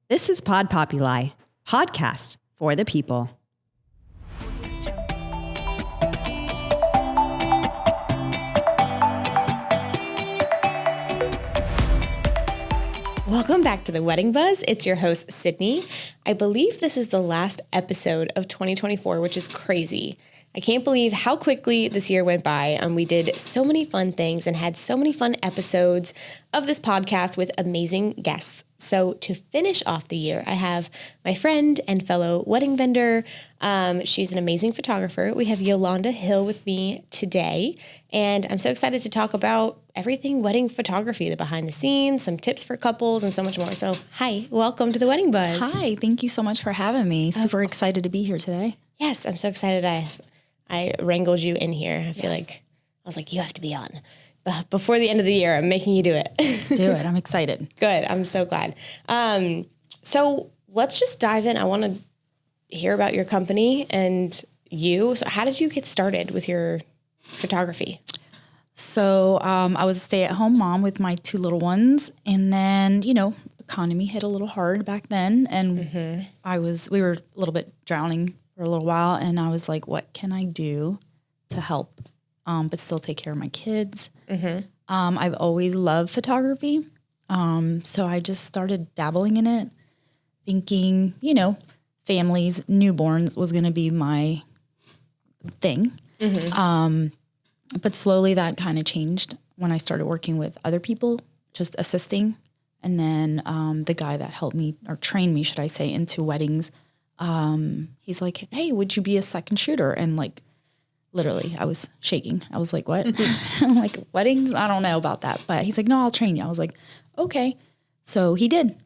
This is Pod Populi, podcast for the people. Welcome back to the Wedding Buzz. It's your host, Sydney. I believe this is the last episode of 2024, which is crazy. I can't believe how quickly this year went by. We did so many fun things and had so many fun episodes of this podcast with amazing guests. So to finish off the year, I have my friend and fellow wedding vendor. She's an amazing photographer. We have Yolanda Hill with me today, and I'm so excited to talk about everything wedding photography, the behind the scenes, some tips for couples, and so much more. So hi, welcome to the Wedding Buzz. Hi, thank you so much for having me. Super excited to be here today. Yes, I'm so excited I wrangled you in here. I feel like I was like, you have to be on. Before the end of the year, I'm making you do it. Let's do it. I'm excited. Good. I'm so glad. So let's just dive in. I want to hear about your company and you. So how did you get started with your photography? So I was a stay-at-home mom with my two little ones. And then, economy hit a little hard back then. And we were a little bit drowning for a little while. And I was like, what can I do to help but still take care of my kids? I've always loved photography. So I just started dabbling in it, thinking, families, newborns was going to be my thing. But slowly that kind of changed when I started working with other people, just assisting. And then the guy that helped me, or trained me, should I say, into weddings, he's like, hey, would you be a second shooter? And literally, I was shaking. I was like, what? I'm like, weddings? I don't know about that. But he's like, no, I'll train you. I was like, okay. So he did.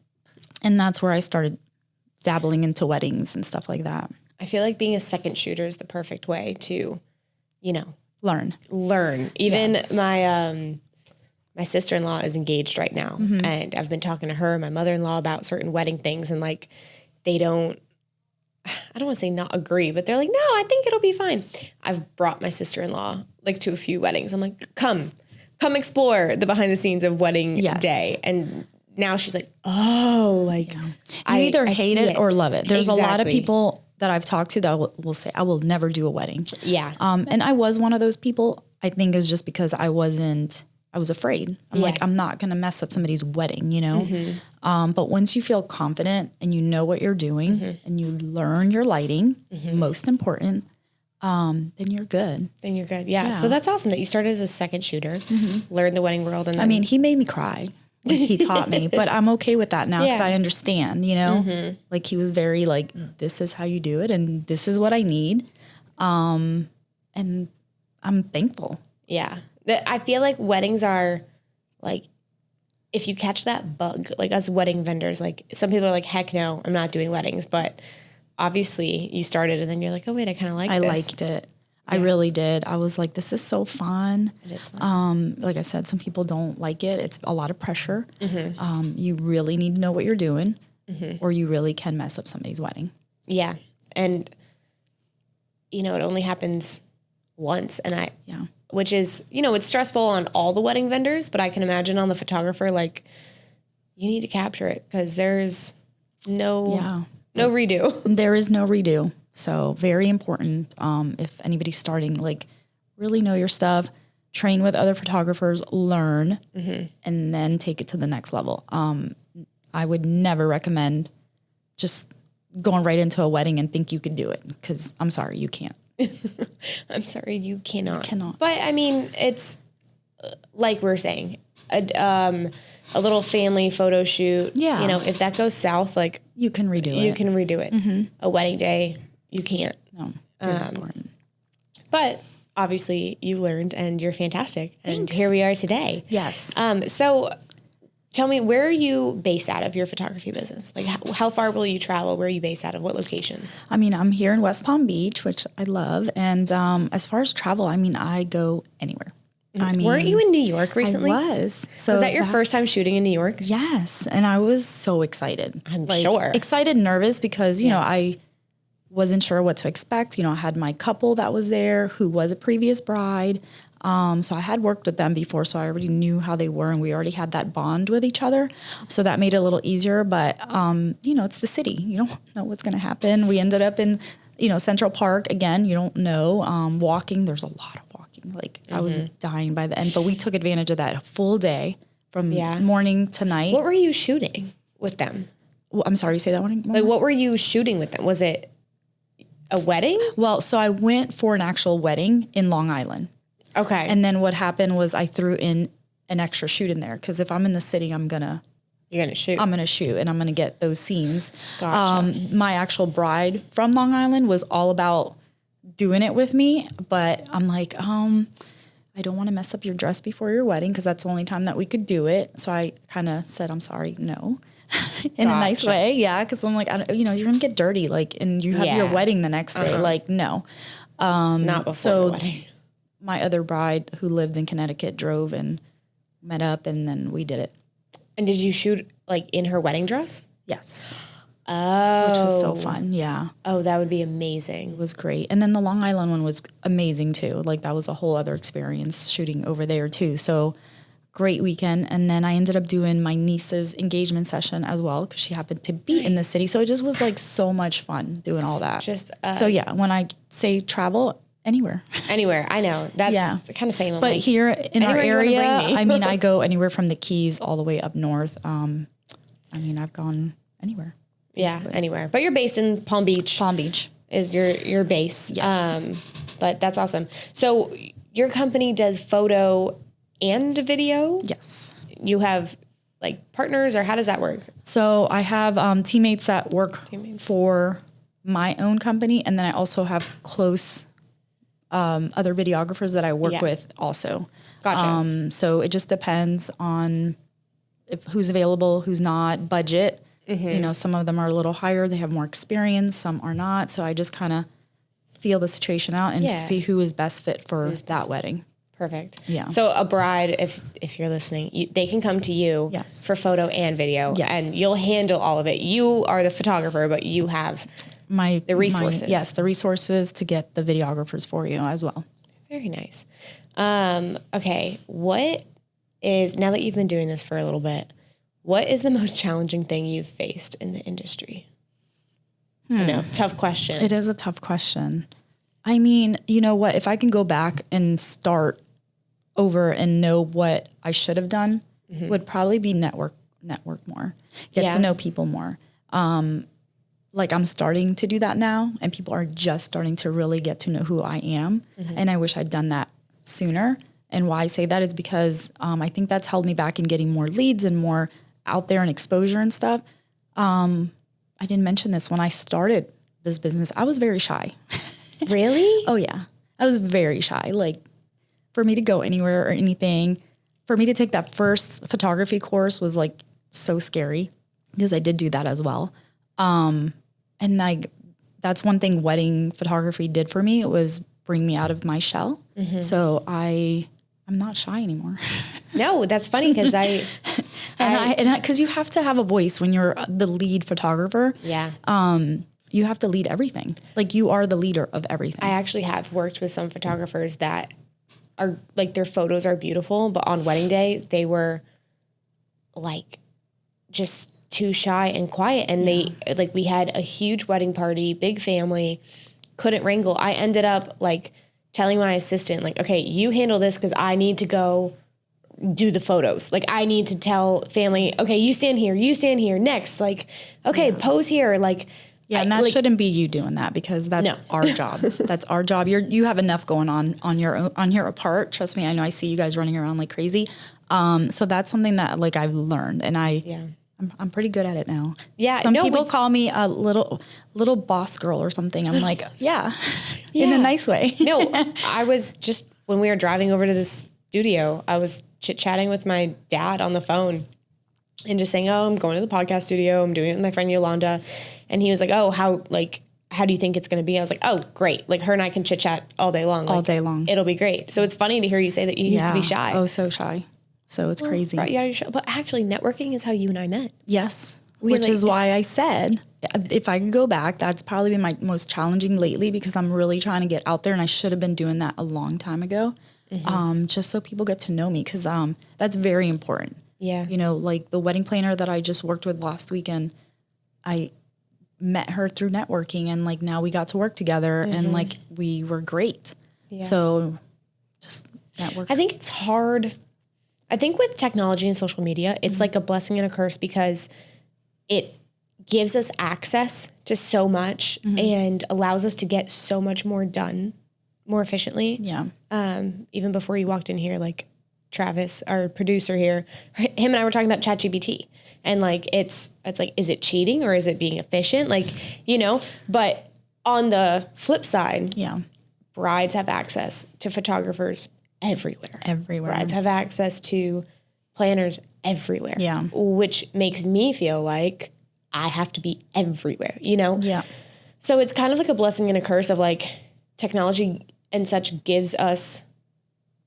And that's where I started dabbling into weddings and stuff like that. I feel like being a second shooter is the perfect way to, learn. Even yes. my sister-in-law is engaged right now. And I've been talking to her and my mother-in-law about certain wedding things. And they don't, I don't want to say not agree, but they're like, no, I think it'll be fine. I've brought my sister-in-law to a few weddings. I'm like, come explore the behind the scenes of wedding day. And now she's like, oh, you either hate it or love it. There's Exactly. a lot of people that I've talked to that will say, I will never do a wedding. Yeah. And I was one of those people. I think it was just because I was afraid. I'm like, I'm not going to mess up somebody's wedding, But once you feel confident and you know what you're doing and you learn your lighting, most important, then you're good. Yeah. So that's awesome that you started as a second shooter, learned the wedding world. And then he made me cry. He taught me, but I'm okay with that now because I understand, he was very this is how you do it. And this is what I need. And I'm thankful. Yeah. I feel like weddings are if you catch that bug, us wedding vendors, some people are like, heck no, I'm not doing weddings. But obviously you started and then you're like, oh wait, I kind of like this. I liked it. Yeah. I really did. I was like, this is so fun. It is fun. Like I said, some people don't like it. It's a lot of pressure. You really need to know what you're doing or you really can mess up somebody's wedding. Yeah. And, it only happens once. And which is, it's stressful on all the wedding vendors, but I can imagine on the photographer, you need to capture it because there's no redo. There is no redo. So very important. If anybody's starting, really know your stuff, train with other photographers, learn, and then take it to the next level. I would never recommend just going right into a wedding and think you could do it because I'm sorry, you can't. I'm sorry, you cannot. Cannot. But I mean, it's like we're saying, a little family photo shoot. Yeah. If that goes south, you can redo it. You can redo it. A wedding day, you can't. No, very important. But obviously you learned and you're fantastic. Thanks. And here we are today. Yes. So tell me, where are you based out of your photography business? How far will you travel? Where are you based out of? What locations? I'm here in West Palm Beach, which I love. And as far as travel, I go anywhere. Weren't you in New York recently? I was. So was that your first time shooting in New York? Yes. And I was so excited. I'm sure. Excited, nervous because, I wasn't sure what to expect. I had my couple that was there who was a previous bride. So I had worked with them before, so I already knew how they were, and we already had that bond with each other. So that made it a little easier. But, it's the city. You don't know what's going to happen. We ended up in, Central Park. Again, you don't know. Walking, there's a lot of walking. Like, I was dying by the end. But we took advantage of that full day from morning to night. What were you shooting with them? Well, I'm sorry, say that one more. Like, what were you shooting with them? Was it a wedding? Well, so I went for an actual wedding in Long Island. Okay. And then what happened was I threw in an extra shoot in there because if I'm in the city, You're going to shoot. I'm going to shoot and I'm going to get those scenes. Gotcha. My actual bride from Long Island was all about doing it with me, but I'm like, I don't want to mess up your dress before your wedding because that's the only time that we could do it. So I kind of said, I'm sorry, no. In a nice way. Yeah. Cause I'm like, you're going to get dirty. Like, and you have your wedding the next day. Like, no. Not before the wedding. My other bride who lived in Connecticut drove and met up and then we did it. And did you shoot like in her wedding dress? Yes. Oh. Which was so fun. Yeah. Oh, that would be amazing. It was great. And then the Long Island one was amazing too. Like that was a whole other experience shooting over there too. So great weekend. And then I ended up doing my niece's engagement session as well because she happened to be in the city. So it just was like so much fun doing all that. So yeah, when I say travel, anywhere. Anywhere. I know. That's kind of same. But like, here in our area, I go anywhere from the Keys all the way up north. I've gone anywhere. Yeah, anywhere. But you're based in Palm Beach. Palm Beach is your base. Yes. But that's awesome. So your company does photo and video? Yes. You have like partners or how does that work? So I have teammates that work for my own company. And then I also have close other videographers that I work with also. Gotcha. So it just depends on who's available, who's not, budget. Some of them are a little higher. They have more experience. Some are not. So I just kind of feel the situation out and see who is best fit for that wedding. Perfect. Yeah. So a bride, if you're listening, they can come to you for photo and video and you'll handle all of it. You are the photographer, but you have the resources. The resources to get the videographers for you as well. Very nice. Okay. What is, now that you've been doing this for a little bit, what is the most challenging thing you've faced in the industry? I know, tough question. It is a tough question. I mean, you know what? If I can go back and start over and know what I should have done, would probably be network more, get to know people more. Like I'm starting to do that now and people are just starting to really get to know who I am. And I wish I'd done that sooner. And why I say that is because I think that's held me back in getting more leads and more out there and exposure and stuff. I didn't mention this. When I started this business, I was very shy. Really? Oh yeah. I was very shy. Like for me to go anywhere or anything, for me to take that first photography course was like so scary because I did do that as well. And like, that's one thing wedding photography did for me. It was bring me out of my shell. So I'm not shy anymore. No, that's funny because because you have to have a voice when you're the lead photographer. Yeah. You have to lead everything. Like you are the leader of everything. I actually have worked with some photographers that are like their photos are beautiful, but on wedding day they were like just too shy and quiet. And we had a huge wedding party, big family, couldn't wrangle. I ended up like telling my assistant, like, okay, you handle this because I need to go do the photos. Like I need to tell family, okay, you stand here next. Like, okay, pose here. Like, yeah, and that shouldn't be you doing that because that's our job. That's our job. You have enough going on your part. Trust me, I know I see you guys running around like crazy. So that's something that like I've learned and I'm pretty good at it now. Yeah. Some people call me a little boss girl or something. I'm like, in a nice way. No, I was just, when we were driving over to the studio, I was chit-chatting with my dad on the phone and just saying, oh, I'm going to the podcast studio. I'm doing it with my friend Yolanda. And he was like, oh, how do you think it's going to be? I was like, oh, great. Like her and I can chit chat all day long. All day long. It'll be great. So it's funny to hear you say that you used to be shy. Oh, so shy. So it's crazy. Brought you out of your show. But actually networking is how you and I met. Yes. Which is why I said, if I could go back, that's probably been my most challenging lately because I'm really trying to get out there and I should have been doing that a long time ago. just so people get to know me, because that's very important. Yeah. You know, like the wedding planner that I just worked with last weekend, I met her through networking, and like now we got to work together and like we were great. Yeah. So just network. I think it's hard. I think with technology and social media, it's like a blessing and a curse, because it gives us access to so much and allows us to get so much more done more efficiently. Yeah. Even before you walked in here, like Travis, our producer here, him and I were talking about ChatGPT, and like it's like, is it cheating or is it being efficient? Like, you know, but on the flip side, Yeah. brides have access to photographers everywhere. Brides have access to planners everywhere. Yeah. Which makes me feel like I have to be everywhere, you know? Yeah. So it's kind of like a blessing and a curse of like technology and such gives us,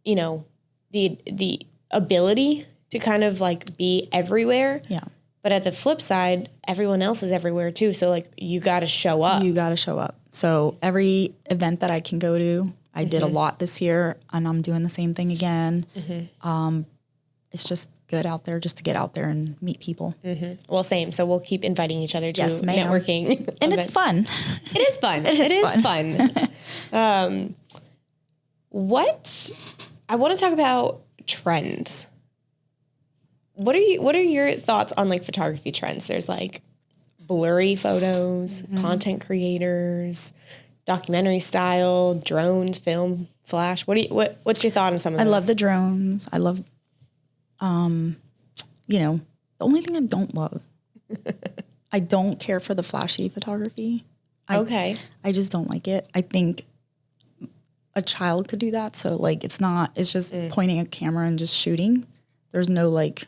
you know, the ability to kind of like be everywhere. Yeah. But at the flip side, everyone else is everywhere too. So like you got to show up. You got to show up. So every event that I can go to, I did a lot this year, and I'm doing the same thing again. It's just good out there just to get out there and meet people. Well, same. So we'll keep inviting each other to Yes, ma'am. networking And events. it's fun. It is fun. It is fun. What I want to talk about trends. What are your thoughts on like photography trends? There's like blurry photos, content creators, documentary style, drones, film, flash. What's your thought on some of those? I love the drones. I love, you know, the only thing I don't love, I don't care for the flashy photography. Okay. I just don't like it. I think a child could do that. So like, it's just pointing a camera and just shooting. There's no like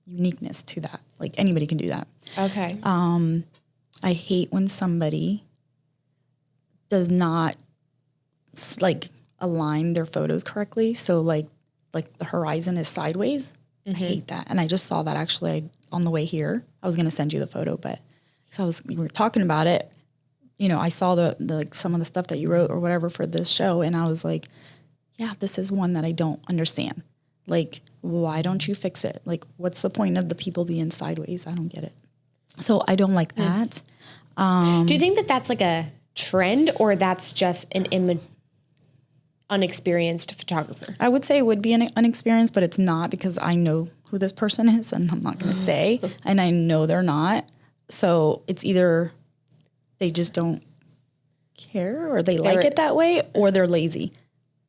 uniqueness to that. Like anybody can do that. Okay. I hate when somebody does not like align their photos correctly. So like the horizon is sideways. I hate that. And I just saw that actually on the way here. I was going to send you the photo, but we were talking about it. You know, I saw the like some of the stuff that you wrote or whatever for this show. And I was like, yeah, this is one that I don't understand. Like, why don't you fix it? Like, what's the point of the people being sideways? I don't get it. So I don't like that. Do you think that that's like a trend, or that's just an unexperienced photographer? I would say it would be an unexperienced, but it's not, because I know who this person is and I'm not going to say, and I know they're not. So it's either they just don't care, or they like it that way, or they're lazy.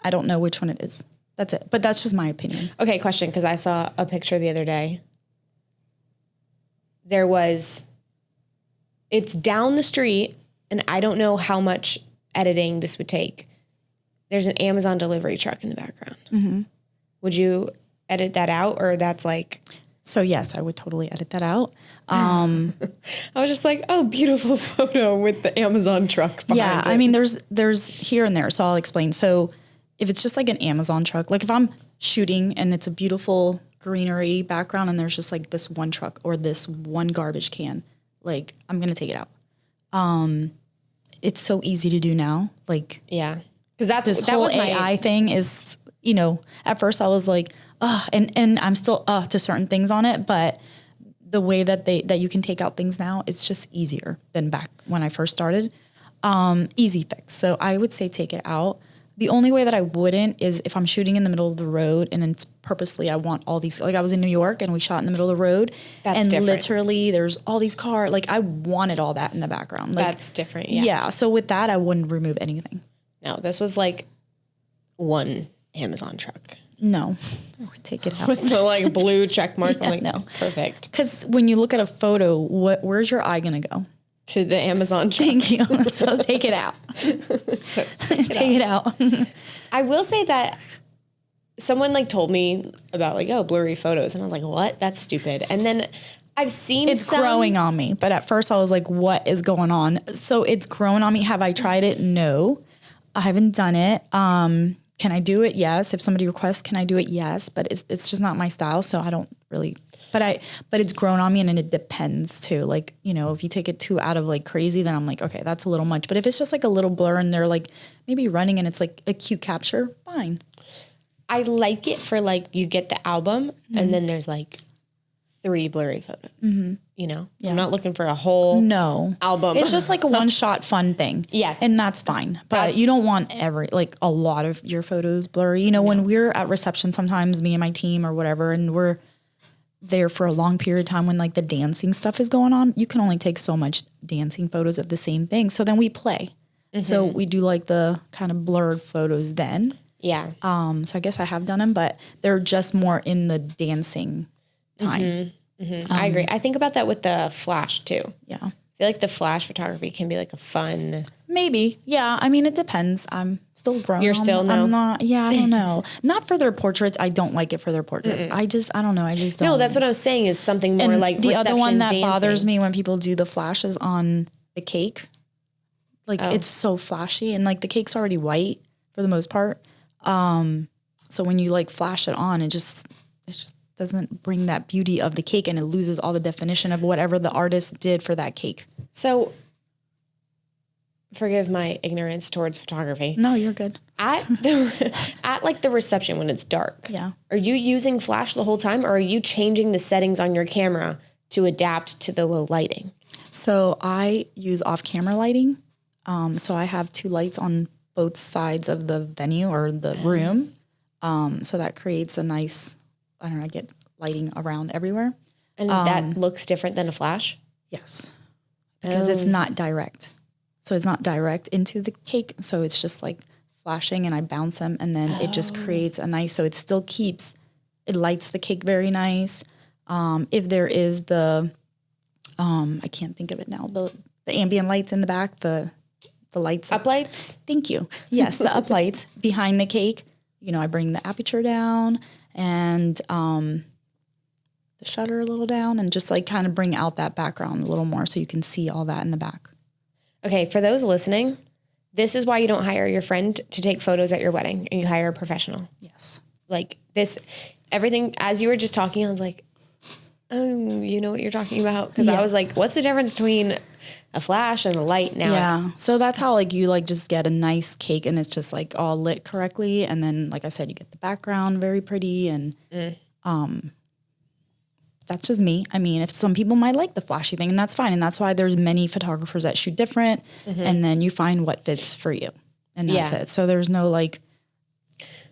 I don't know which one it is. That's it. But that's just my opinion. Okay, question, because I saw a picture the other day. It's down the street, and I don't know how much editing this would take. There's an Amazon delivery truck in the background. Would you edit that out, or that's like... So yes, I would totally edit that out. I was just like, oh, beautiful photo with the Amazon truck behind it. I mean, there's here and there, so I'll explain. So if it's just like an Amazon truck, like if I'm shooting and it's a beautiful greenery background and there's just like this one truck or this one garbage can, like I'm going to take it out. It's so easy to do now. Like, yeah. Because that whole was my AI thing is, you know, at first I was like, and I'm still to certain things on it, but the way that you can take out things now, it's just easier than back when I first started. Easy fix. So I would say take it out. The only way that I wouldn't is if I'm shooting in the middle of the road and it's purposely, I want all these, like I was in New York and we shot in the middle of the road. That's and different. Literally there's all these cars, like I wanted all that in the background. Like, that's different. Yeah. Yeah. So with that, I wouldn't remove anything. No, this was like one Amazon truck. No, I would take it out. With the like blue check mark. Yeah, I'm like, no. Perfect. Because when you look at a photo, where's your eye going to go? To the Amazon truck. Thank you. So take it out. Take it out. I will say that someone like told me about like, oh, blurry photos. And I was like, what? That's stupid. And then I've seen it's growing on me. But at first I was like, what is going on? So it's grown on me. Have I tried it? No, I haven't done it. Can I do it? Yes. If somebody requests, can I do it? Yes. But it's just not my style. So I don't really, but it's grown on me, and it depends too. Like, you know, if you take it too out of like crazy, then I'm like, okay, that's a little much. But if it's just like a little blur and they're like maybe running and it's like a cute capture, fine. I like it for like, you get the album and then there's like 3 blurry photos, you know? Yeah. I'm not looking for a whole album. It's just like a one-shot fun thing. Yes. And that's fine. But you don't want a lot of your photos blurry. You know, when we're at reception, sometimes me and my team or whatever, and we're there for a long period of time when like the dancing stuff is going on, you can only take so much dancing photos of the same thing. So then we play. So we do like the kind of blurred photos then. Yeah. So I guess I have done them, but they're just more in the dancing time. I agree. I think about that with the flash too. Yeah. I feel like the flash photography can be like a fun. Maybe. Yeah. I mean, it depends. I'm still grown. You're still I'm not. Yeah. I don't know. Not for their portraits. I don't like it for their portraits. I don't know. I just don't. No, that's what I was saying is something more like the other one that dancing. bothers me when people do the flashes on the cake. Like it's so flashy and like the cake's already white for the most part. So when you like flash it on, it just doesn't bring that beauty of the cake and it loses all the definition of whatever the artist did for that cake. So forgive my ignorance towards photography. No, you're good. At like the reception when it's dark. Yeah. Are you using flash the whole time or are you changing the settings on your camera to adapt to the low lighting? So I use off-camera lighting. So I have 2 lights on both sides of the venue or the room. So that creates a nice, I get lighting around everywhere. And that looks different than a flash? Yes. Because it's not direct. So it's not direct into the cake. So it's just like flashing and I bounce them and then it just creates a nice, so it still it lights the cake very nice. If there is the, I can't think of it now, the ambient lights in the back, the lights. Uplights? Thank you. Yes, the uplights behind the cake. You know, I bring the aperture down and the shutter a little down and just like kind of bring out that background a little more so you can see all that in the back. Okay, for those listening, this is why you don't hire your friend to take photos at your wedding and you hire a professional. Yes. Like this, everything, as you were just talking, I was like, oh, you know what you're talking about? Because I was like, what's the difference between a flash and a light now? Yeah. So that's how like you like just get a nice cake and it's just like all lit correctly. And then, like I said, you get the background very pretty and that's just me. I mean, if some people might like the flashy thing and that's fine. And that's why there's many photographers that shoot different and then you find what fits for you and that's it. So there's no like,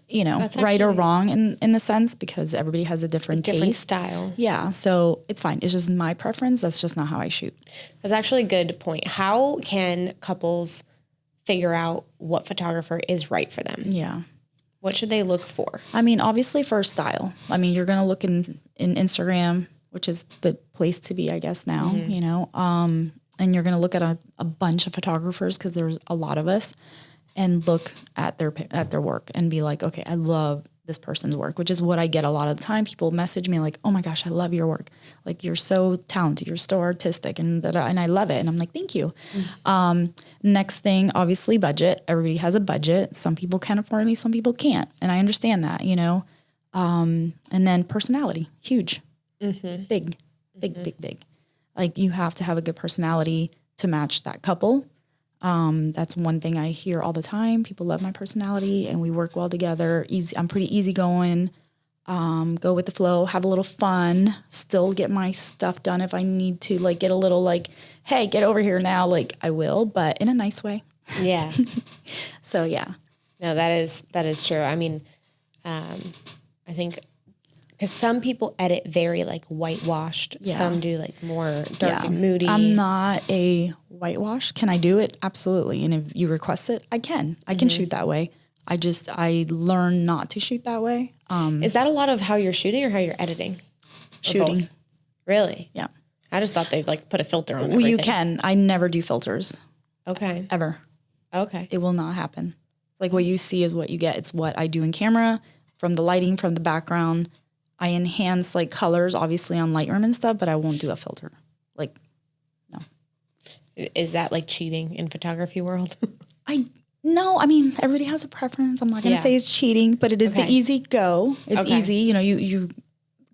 you know, right or wrong in the sense because everybody has a different taste. Style. Yeah. So it's fine. It's just my preference. That's just not how I shoot. That's actually a good point. How can couples figure out what photographer is right for them? Yeah. What should they look for? I mean, obviously for style. I mean, you're going to look in Instagram, which is the place to be, I guess now, you know, and you're going to look at a bunch of photographers because there's a lot of us and look at their work and be like, okay, I love this person's work, which is what I get a lot of the time. People message me like, oh my gosh, I love your work. Like you're so talented. You're so artistic and I love it. And I'm like, thank you. Next thing, obviously budget. Everybody has a budget. Some people can afford me, some people can't. And I understand that, you know? And then personality, huge, big. Like you have to have a good personality to match that couple. That's one thing I hear all the time. People love my personality and we work well together. I'm pretty easygoing, go with the flow, have a little fun, still get my stuff done. If I need to like get a little like, hey, get over here now. Like I will, but in a nice way. Yeah. So yeah. No, that is true. I mean, I think because some people edit very like whitewashed. Yeah. Some do like more dark and moody. I'm not a whitewash. Can I do it? Absolutely. And if you request it, I can. I can shoot that way. I learned not to shoot that way. Is that a lot of how you're shooting or how you're editing? Shooting. Both? Really? Yeah. I just thought they'd like put a filter on Well, everything. you can. I never do filters. Okay. Ever. Okay. It will not happen. Like what you see is what you get. It's what I do in camera, from the lighting, from the background. I enhance like colors, obviously on Lightroom and stuff, but I won't do a filter. Like, no. Is that like cheating in photography world? No, I mean, everybody has a preference. I'm not going to say it's cheating, but it is the easy go. It's easy. You know, you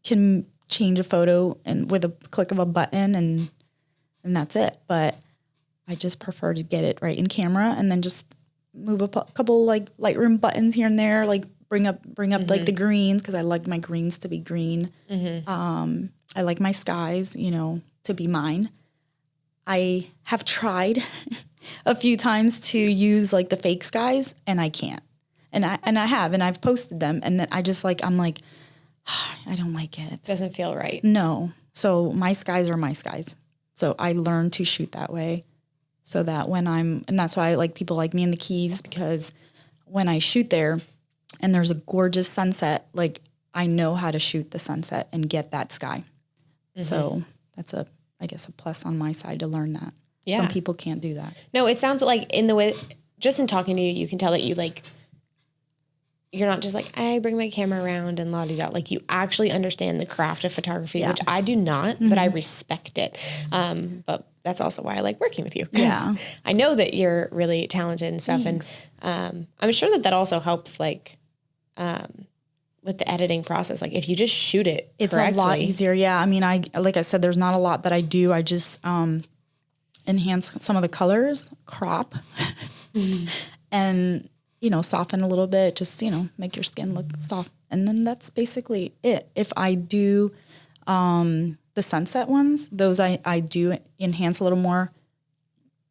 can change a photo and with a click of a button and that's it. But I just prefer to get it right in camera and then just move a couple like Lightroom buttons here and there, like bring up like the greens, because I like my greens to be green. I like my skies, to be mine. I have tried a few times to use like the fake skies, and I can't. And I've posted them, and then I just I'm like, I don't like it. Doesn't feel right. No. So my skies are my skies. So I learned to shoot that way, so that and that's why I like people like me in the Keys, because when I shoot there and there's a gorgeous sunset, like I know how to shoot the sunset and get that sky. So that's I guess a plus on my side to learn that. Yeah. Some people can't do that. No, it sounds like in the way, just in talking to you, you can tell that you you're not just like, I bring my camera around and la-di-da. Like you actually understand the craft of photography, which I do not, but I respect it. But that's also why I like working with you. Yeah. I know that you're really talented and stuff. Thanks. And I'm sure that also helps with the editing process. Like if you just shoot it it's correctly. A lot easier. Yeah. I mean, like I said, there's not a lot that I do. I just enhance some of the colors, crop, and soften a little bit, just, make your skin look soft. And then that's basically it. If I do the sunset ones, those I do enhance a little more.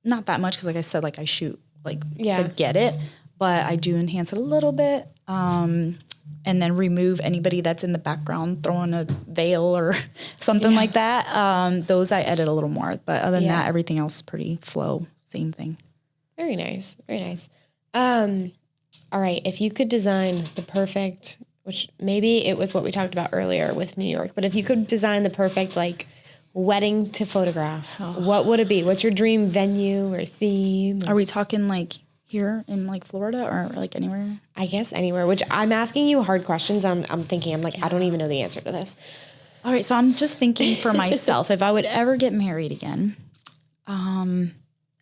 Not that much, because like I said, I shoot to get it, but I do enhance it a little bit. And then remove anybody that's in the background, throw in a veil or something like that. Those I edit a little more. But other than that, everything else is pretty flow, same thing. Very nice. Very nice. All right. If you could design the perfect, which maybe it was what we talked about earlier with New York, but if you could design the perfect wedding to photograph, what would it be? What's your dream venue or theme? Are we talking here in Florida or anywhere? I guess anywhere, which I'm asking you hard questions. I'm thinking, I don't even know the answer to this. All right. So I'm just thinking for myself, if I would ever get married again, I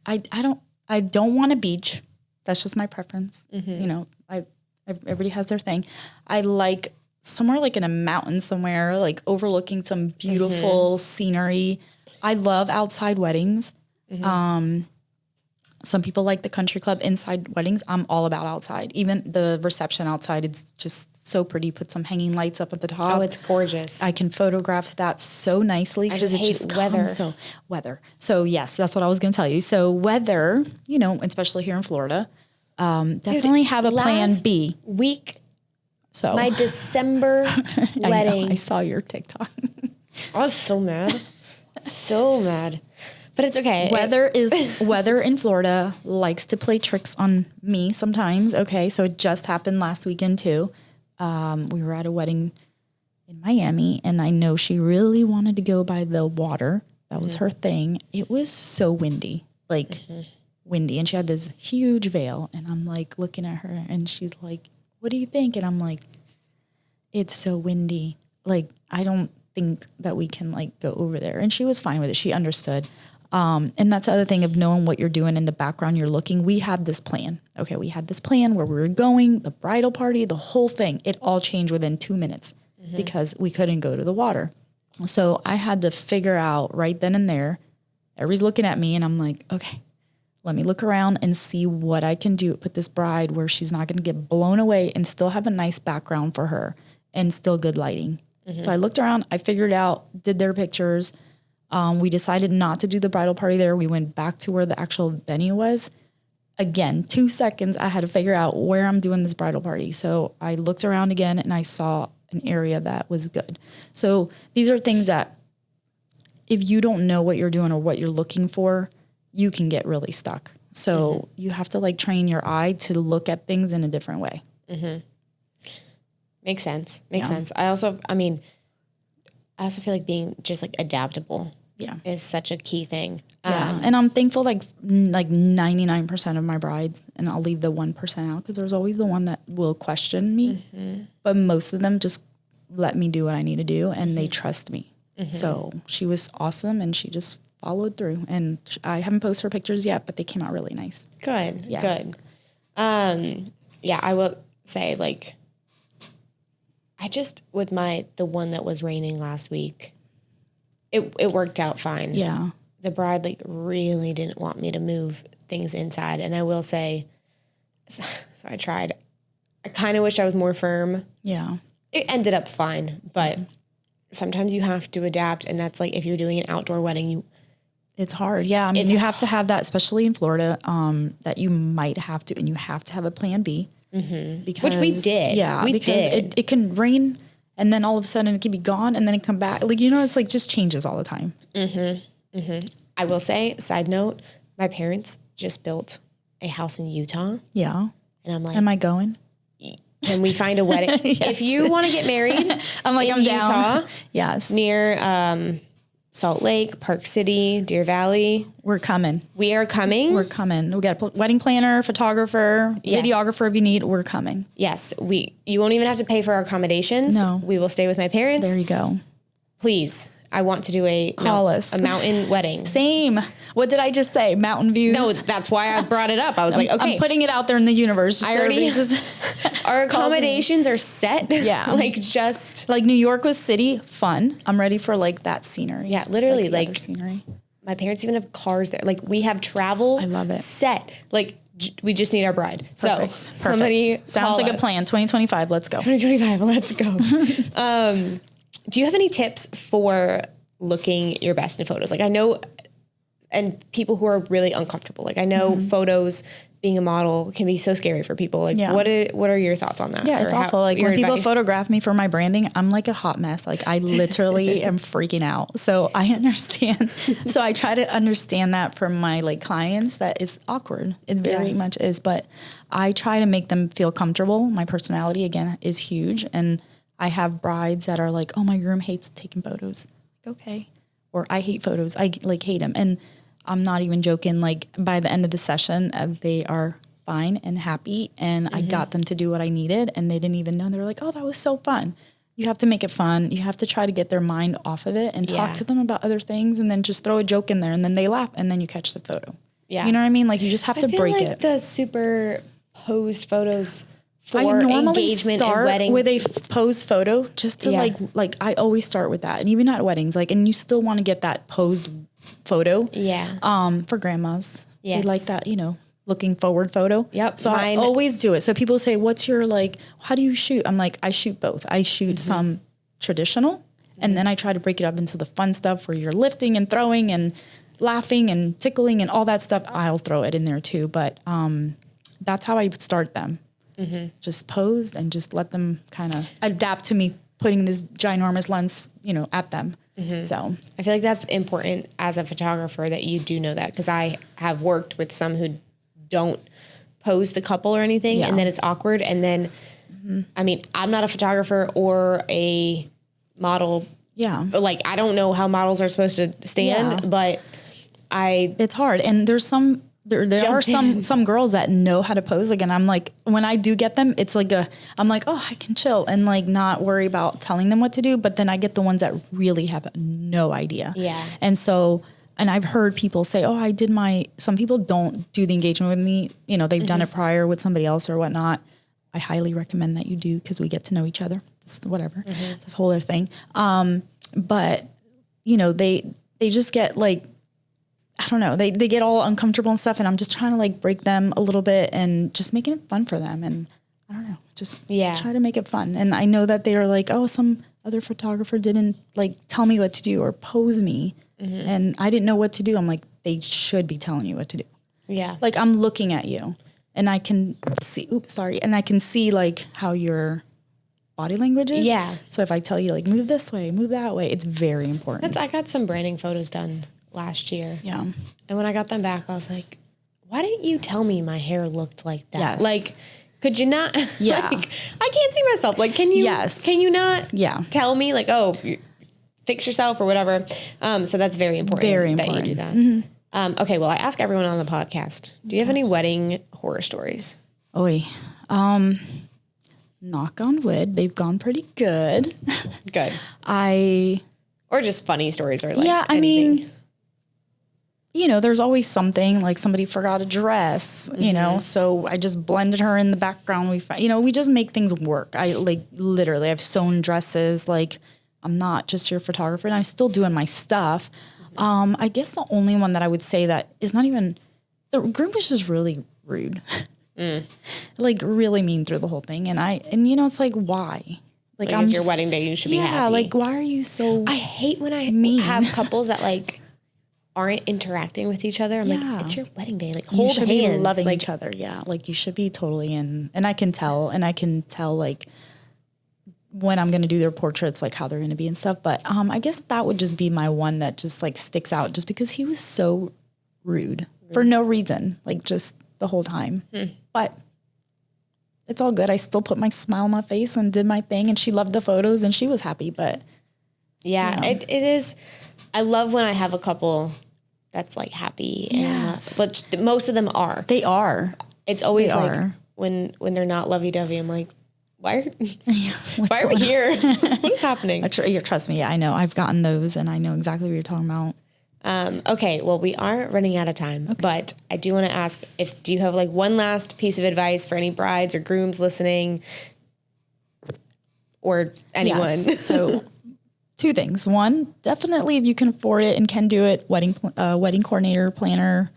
don't want a beach. That's just my preference. Everybody has their thing. I like somewhere in a mountain somewhere, overlooking some beautiful scenery. I love outside weddings. Some people like the country club inside weddings. I'm all about outside. Even the reception outside, it's just so pretty. Put some hanging lights up at the top. Oh, it's gorgeous. I can photograph that so nicely because it just weather. Weather. So yes, that's what I was going to tell you. So weather, especially here in Florida, definitely have a plan B. Week. So my December wedding. I saw your TikTok. I was so mad. So mad. But it's okay. Weather in Florida likes to play tricks on me sometimes. Okay. So it just happened last weekend too. We were at a wedding in Miami, and I know she really wanted to go by the water. That was her thing. It was so windy, windy. And she had this huge veil, and I'm looking at her, and she's like, what do you think? And I'm like, it's so windy. I don't think that we can go over there. And she was fine with it. She understood. And that's the other thing of knowing what you're doing in the background. You're looking. We had this plan. Okay, we had this plan where we were going, the bridal party, the whole thing. It all changed within 2 minutes because we couldn't go to the water. So I had to figure out right then and there. Everybody's looking at me, and I'm like, okay, let me look around and see what I can do. Put this bride where she's not going to get blown away and still have a nice background for her and still good lighting. So I looked around. I figured out, did their pictures. We decided not to do the bridal party there. We went back to where the actual venue was. Again, 2 seconds, I had to figure out where I'm doing this bridal party. So I looked around again, and I saw an area that was good. So these are things that if you don't know what you're doing or what you're looking for, you can get really stuck. So you have to train your eye to look at things in a different way. Makes sense. Makes sense. I also feel like being just adaptable is such a key thing. And I'm thankful 99% of my brides, and I'll leave the 1% out because there's always the one that will question me. But most of them just let me do what I need to do, and they trust me. So she was awesome, and she just followed through. And I haven't posted her pictures yet, but they came out really nice. Good. Yeah. Good. I will say I just, with the one that was raining last week, it worked out fine. Yeah. The bride really didn't want me to move things inside. And I will say, so I tried I kind of wish I was more firm. Yeah. It ended up fine, but sometimes you have to adapt. And that's like, if you're doing an outdoor wedding, It's hard. Yeah. I mean, you have to have that, especially in Florida, that you might have to, and you have to have a plan B. Because, which we did. Yeah. We because did. It can rain and then all of a sudden it can be gone and then it come back. Like, it's like just changes all the time. I will say, side note, my parents just built a house in Utah. Yeah. And I'm like, Am I going? can we find a wedding? If you want to get married, I'm like, I'm Utah, down. Yes. near Salt Lake, Park City, Deer Valley, We're coming. we are coming. We're coming. We got a wedding planner, photographer, Yes. videographer if you need. We're coming. Yes, you won't even have to pay for our accommodations. No. We will stay with my parents. There you go. Please. I want to do a Call us. a mountain wedding. Same. What did I just say? Mountain views. No, that's why I brought it up. I was like, okay, I'm putting it out there in the universe. I already just our accommodations are set. Yeah. like just like New York was city fun. I'm ready for like that scenery. yeah, literally the like other scenery. my parents even have cars there. Like we have travel. I love it. Set. Like we just need our bride. Perfect. So somebody Sounds call like a us. plan. 2025. Let's go. 2025. Let's go. Do you have any tips for looking your best in photos? Like I know, and people who are really uncomfortable. Like I know photos, being a model can be so scary for people. Like Yeah. what are your thoughts on that? Yeah, it's Or awful. Like your when people advice? photograph me for my branding, I'm like a hot mess. Like I literally am freaking out. So I understand. So I try to understand that from my like clients that it's awkward. It very much is, but I try to make them feel comfortable. My personality again is huge. And I have brides that are like, oh, my groom hates taking photos. Like, okay. Or I hate photos. I like hate them. And I'm not even joking. Like by the end of the session, they are fine and happy. And I got them to do what I needed. And they didn't even know. They were like, oh, that was so fun. You have to make it fun. You have to try to get their mind off of it and talk to them about other things and then just throw a joke in there and then they laugh and then you catch the photo. Yeah. You know what I mean? Like you just have to I feel break like it. the superposed photos for I normally engagement start and wedding with a posed photo just to like I always start with that. And even at weddings, like, and you still want to get that posed photo. Yeah. For grandmas. Yes. They like that, looking forward photo. Yep. So I always do it. So people say, what's your how do you shoot? I'm like, I shoot both. I shoot some traditional and then I try to break it up into the fun stuff where you're lifting and throwing and laughing and tickling and all that stuff. I'll throw it in there too. But that's how I start them. Just posed and just let them kind of adapt to me putting this ginormous lens, at them. So I feel like that's important as a photographer that you do know that, because I have worked with some who don't pose the couple or anything and then it's awkward. And then, I mean, I'm not a photographer or a model. yeah, Like, I don't know how models are supposed to stand, but it's hard. And there's there are some girls that know how to pose. Like, and I'm like, when I do get them, it's like I'm like, oh, I can chill and like not worry about telling them what to do. But then I get the ones that really have no idea. Yeah. And so, and I've heard people say, oh, some people don't do the engagement with me. They've done it prior with somebody else or whatnot. I highly recommend that you do, because we get to know each other. It's whatever. This whole other thing. But they just get like, I don't know, they get all uncomfortable and stuff. And I'm just trying to like break them a little bit and just making it fun for them. And I don't know, just try to make it fun. And I know that they are like, oh, some other photographer didn't like tell me what to do or pose me. And I didn't know what to do. I'm like, they should be telling you what to do. yeah. Like I'm looking at you and I can see, and I can see like how your body language is. Yeah. So if I tell you like, move this way, move that way, it's very important. I got some branding photos done last year. Yeah. And when I got them back, I was like, why didn't you tell me my hair looked like that? Yes. Like, could you not? Yeah. Like, I can't see myself. Like, can you, can you not tell me like, oh, fix yourself or whatever? So that's very important. That you do that. Okay. Well, I ask everyone on the podcast, do you have any wedding horror stories? Oy. Knock on wood. They've gone pretty good. Good. Or just funny stories or like, I anything. mean, there's always something like somebody forgot a dress, so I just blended her in the background. We just make things work. I literally I've sewn dresses. Like I'm not just your photographer and I'm still doing my stuff. I guess the only one that I would say that is not even, the groom was just really rude. Like really mean through the whole thing. And you know, it's like, why? Like it's your wedding day. You should be happy. Yeah. Like, why are you so I hate when I mean? have couples that like aren't interacting with when I'm like, it's your wedding day. Like hold you should hands. Be loving like, each other. Yeah. Like you should be totally in. And I can tell like when I'm going to do their portraits, like how they're going to be and stuff. But I guess that would just be my one that just like sticks out just because he was so rude for no reason, like just the whole time. But it's all good. I still put my smile on my face and did my thing, and she loved the photos and she was happy. But yeah, you know. It is. I love when I have a couple that's like happy, yes. But most of them are. They are. It's always like when they're not lovey-dovey, I'm like, why are we here? What is happening? Trust me, I know. I've gotten those, and I know exactly what you're talking about. Okay, well, we are running out of time, but I do want to ask do you have like one last piece of advice for any brides or grooms listening or anyone? Yes. So 2 things. One, definitely if you can afford it and can do it, wedding coordinator, planner,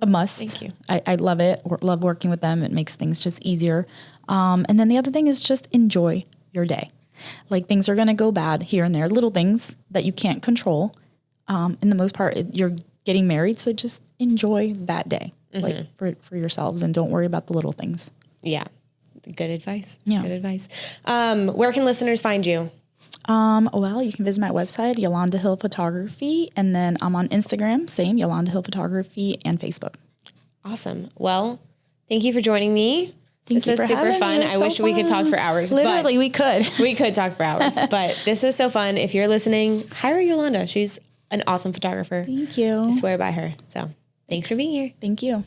a must. Thank you. I love it. Love working with them. It makes things just easier. And then the other thing is just enjoy your day. Like things are going to go bad here and there, little things that you can't control. In the most part, you're getting married. So just enjoy that day, like for yourselves, and don't worry about the little things. Yeah. Good advice. Yeah. Good advice. Where can listeners find you? Well, you can visit my website, Yolanda Hill Photography. And then I'm on Instagram, same Yolanda Hill Photography, and Facebook. Awesome. Well, thank you for joining me. This was super fun. I wish we could talk for hours. Literally, we could. We could talk for hours, but this was so fun. If you're listening, hire Yolanda. She's an awesome photographer. Thank you. I swear by her. So thanks for being here. Thank you.